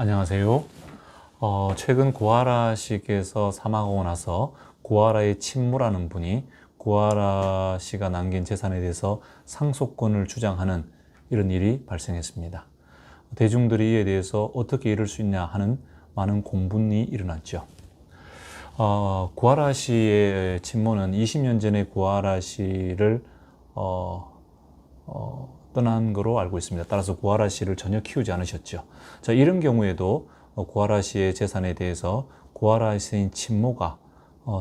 안녕하세요. 최근 구하라 씨께서 사망하고 나서 구하라의 친모라는 분이 구하라 씨가 남긴 재산에 대해서 상속권을 주장하는 이런 일이 발생했습니다. 대중들이 이에 대해서 어떻게 이럴 수 있냐 하는 많은 공분이 일어났죠. 구하라 씨의 친모는 20년 전에 구하라 씨를 떠난 거로 알고 있습니다. 따라서 구하라 씨를 전혀 키우지 않으셨죠. 자, 이런 경우에도 구하라 씨의 재산에 대해서 구하라 씨의 친모가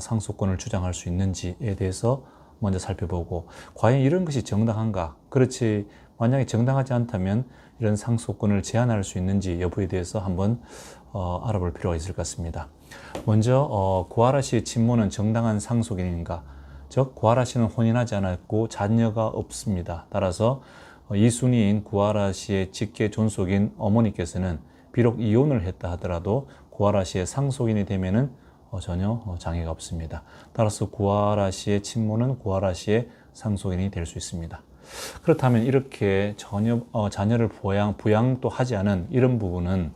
상속권을 주장할 수 있는지에 대해서 먼저 살펴보고, 과연 이런 것이 정당한가? 그렇지, 만약에 정당하지 않다면 이런 상속권을 제한할 수 있는지 여부에 대해서 한번 알아볼 필요가 있을 것 같습니다. 먼저 구하라 씨의 친모는 정당한 상속인인가? 즉, 구하라 씨는 혼인하지 않았고 자녀가 없습니다. 따라서 이순이인 구하라 씨의 직계 존속인 어머니께서는 비록 이혼을 했다 하더라도 구하라 씨의 상속인이 되면은 전혀 장애가 없습니다. 따라서 구하라 씨의 친모는 구하라 씨의 상속인이 될 수 있습니다. 그렇다면 이렇게 전혀 자녀를 부양도 하지 않은 이런 부분은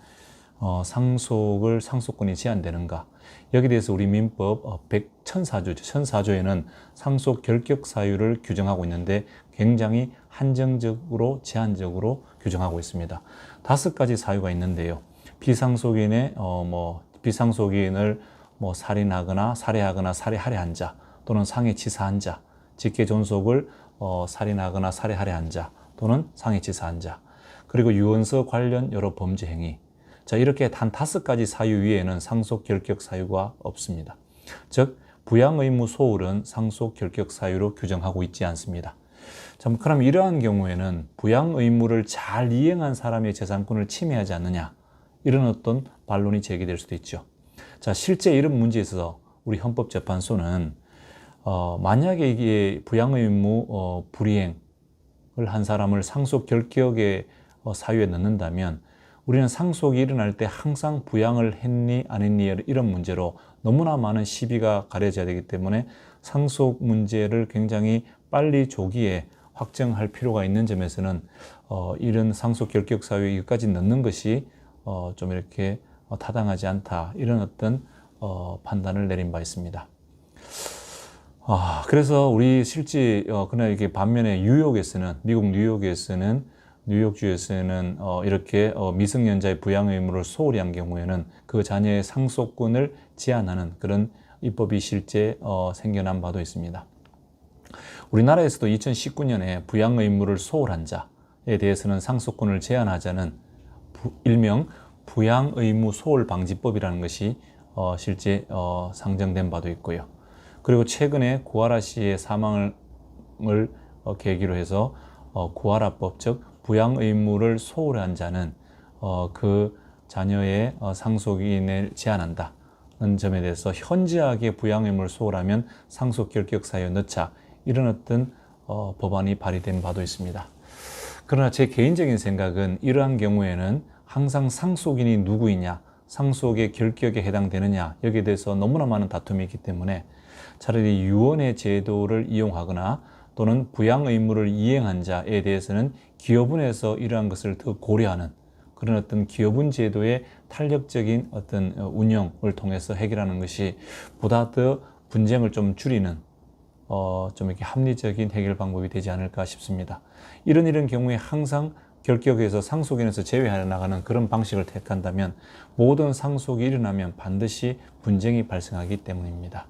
상속권이 제한되는가? 여기에 대해서 우리 민법 1004조에는 상속 결격 사유를 규정하고 있는데 굉장히 한정적으로 제한적으로 규정하고 있습니다. 5가지 사유가 있는데요. 비상속인을 살인하거나 살해하거나 살해하려 한 자, 또는 상해치사한 자, 직계존속을 살인하거나 살해하려 한 자, 또는 상해치사한 자, 그리고 유언서 관련 여러 범죄 행위. 자, 이렇게 단 5가지 사유 위에는 상속 결격 사유가 없습니다. 즉, 부양 의무 소홀은 상속 결격 사유로 규정하고 있지 않습니다. 자, 그럼 이러한 경우에는 부양 의무를 잘 이행한 사람의 재산권을 침해하지 않느냐, 이런 어떤 반론이 제기될 수도 있죠. 자, 실제 이런 문제에 있어서 우리 헌법재판소는 만약에 이게 부양 의무 불이행을 한 사람을 상속 결격의 사유에 넣는다면 우리는 상속이 일어날 때 항상 부양을 했니 안 했니 이런 문제로 너무나 많은 시비가 가려져야 되기 때문에 상속 문제를 굉장히 빨리 조기에 확정할 필요가 있는 점에서는 이런 상속 결격 사유에 이것까지 넣는 것이 좀 이렇게 타당하지 않다, 이런 어떤 판단을 내린 바 있습니다. 그래서 우리 실제 그러나 이게 반면에 미국 뉴욕주에서는 이렇게 미성년자의 부양 의무를 소홀히 한 경우에는 그 자녀의 상속권을 제한하는 그런 입법이 실제 생겨난 바도 있습니다. 우리나라에서도 2019년에 부양 의무를 소홀한 자에 대해서는 상속권을 제한하자는 일명 부양 의무 소홀 방지법이라는 것이 실제 상정된 바도 있고요. 그리고 최근에 구하라 씨의 사망을 계기로 해서 구하라법, 즉 부양 의무를 소홀한 자는 그 자녀의 상속인을 제한한다는 점에 대해서 현저하게 부양 의무를 소홀하면 상속 결격 사유에 넣자, 이런 어떤 법안이 발의된 바도 있습니다. 그러나 제 개인적인 생각은 이러한 경우에는 항상 상속인이 누구이냐, 상속의 결격에 해당되느냐, 여기에 대해서 너무나 많은 다툼이 있기 때문에 차라리 유언의 제도를 이용하거나 또는 부양 의무를 이행한 자에 대해서는 기여분에서 이러한 것을 더 고려하는 그런 어떤 기여분 제도의 탄력적인 어떤 운영을 통해서 해결하는 것이 보다 더 분쟁을 좀 줄이는 좀 이렇게 합리적인 해결 방법이 되지 않을까 싶습니다. 이런 경우에 항상 결격에서 상속인에서 제외해 나가는 그런 방식을 택한다면 모든 상속이 일어나면 반드시 분쟁이 발생하기 때문입니다.